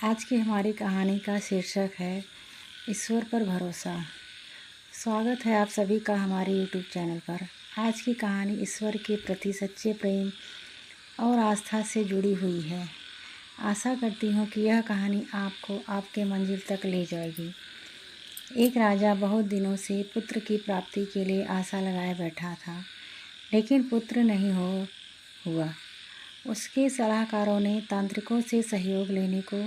आज की हमारी कहानी का शीर्षक है ईश्वर पर भरोसा। स्वागत है आप सभी का हमारे YouTube चैनल पर। आज की कहानी ईश्वर के प्रति सच्चे प्रेम और आस्था से जुड़ी हुई है। आशा करती हूँ कि यह कहानी आपको आपके मंजिल तक ले जाएगी। एक राजा बहुत दिनों से पुत्र की प्राप्ति के लिए आशा लगाए बैठा था, लेकिन पुत्र नहीं हुआ। उसके सलाहकारों ने तांत्रिकों से सहयोग लेने को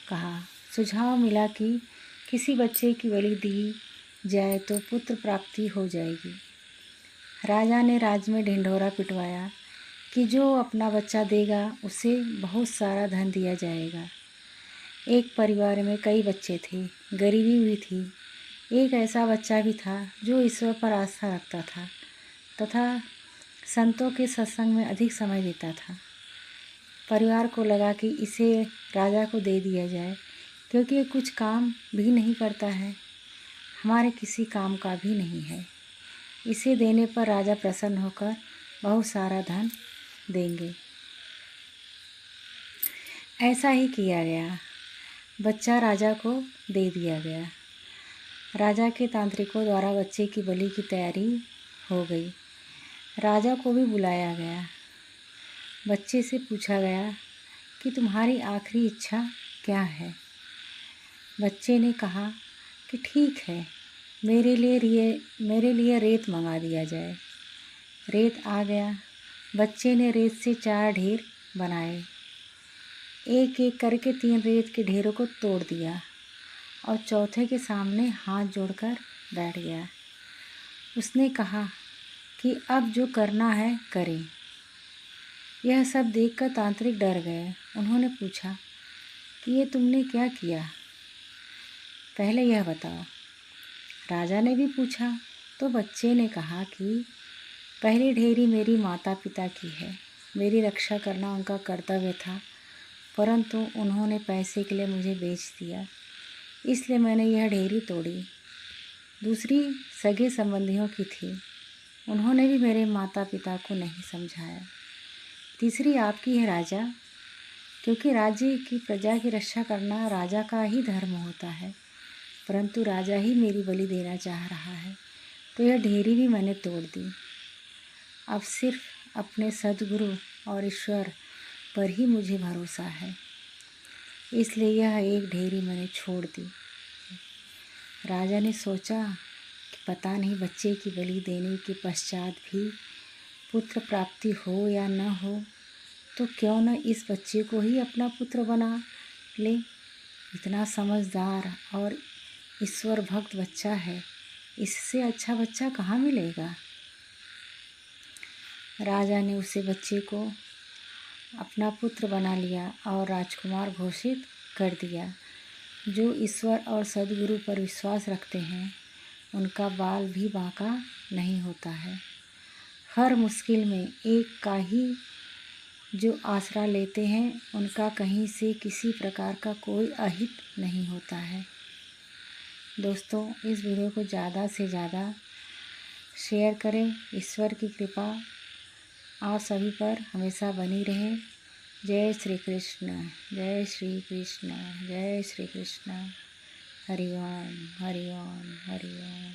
कहा। सुझाव मिला कि किसी बच्चे की बलि दी जाए तो पुत्र प्राप्ति हो जाएगी। राजा ने राज्य में ढिंढोरा पिटवाया कि जो अपना बच्चा देगा उसे बहुत सारा धन दिया जाएगा। एक परिवार में कई बच्चे थे, गरीबी भी थी। एक ऐसा बच्चा भी था जो ईश्वर पर आस्था रखता था तथा संतों के सत्संग में अधिक समय देता था। परिवार को लगा कि इसे राजा को दे दिया जाए, क्योंकि ये कुछ काम भी नहीं करता है, हमारे किसी काम का भी नहीं है। इसे देने पर राजा प्रसन्न होकर बहुत सारा धन देंगे। ऐसा ही किया गया। बच्चा राजा को दे दिया गया। राजा के तांत्रिकों द्वारा बच्चे की बलि की तैयारी हो गई। राजा को भी बुलाया गया। बच्चे से पूछा गया कि तुम्हारी आखिरी इच्छा क्या है। बच्चे ने कहा कि ठीक है, मेरे लिए रेत मंगा दिया जाए। रेत आ गया। बच्चे ने रेत से 4 ढेर बनाए। एक एक करके 3 रेत के ढेरों को तोड़ दिया और चौथे के सामने हाथ जोड़कर बैठ गया। उसने कहा कि अब जो करना है करें। यह सब देखकर तांत्रिक डर गए। उन्होंने पूछा कि ये तुमने क्या किया, पहले यह बताओ। राजा ने भी पूछा तो बच्चे ने कहा कि पहली ढेरी मेरी माता पिता की है, मेरी रक्षा करना उनका कर्तव्य था, परंतु उन्होंने पैसे के लिए मुझे बेच दिया, इसलिए मैंने यह ढेरी तोड़ी। दूसरी सगे संबंधियों की थी, उन्होंने भी मेरे माता पिता को नहीं समझाया। तीसरी आपकी है राजा, क्योंकि राज्य की प्रजा की रक्षा करना राजा का ही धर्म होता है, परंतु राजा ही मेरी बलि देना चाह रहा है, तो यह ढेरी भी मैंने तोड़ दी। अब सिर्फ अपने सद्गुरु और ईश्वर पर ही मुझे भरोसा है, इसलिए यह एक ढेरी मैंने छोड़ दी। राजा ने सोचा कि पता नहीं बच्चे की बलि देने के पश्चात भी पुत्र प्राप्ति हो या न हो, तो क्यों न इस बच्चे को ही अपना पुत्र बना ले। इतना समझदार और ईश्वर भक्त बच्चा है, इससे अच्छा बच्चा कहाँ मिलेगा। राजा ने उसे बच्चे को अपना पुत्र बना लिया और राजकुमार घोषित कर दिया। जो ईश्वर और सद्गुरु पर विश्वास रखते हैं, उनका बाल भी बांका नहीं होता है। हर मुश्किल में एक का ही जो आसरा लेते हैं, उनका कहीं से किसी प्रकार का कोई अहित नहीं होता है। दोस्तों, इस वीडियो को ज़्यादा से ज़्यादा शेयर करें। ईश्वर की कृपा आप सभी पर हमेशा बनी रहे। जय श्री कृष्ण, जय श्री कृष्ण, जय श्री कृष्ण। हरि ओम, हरि ओम, हरि ओम।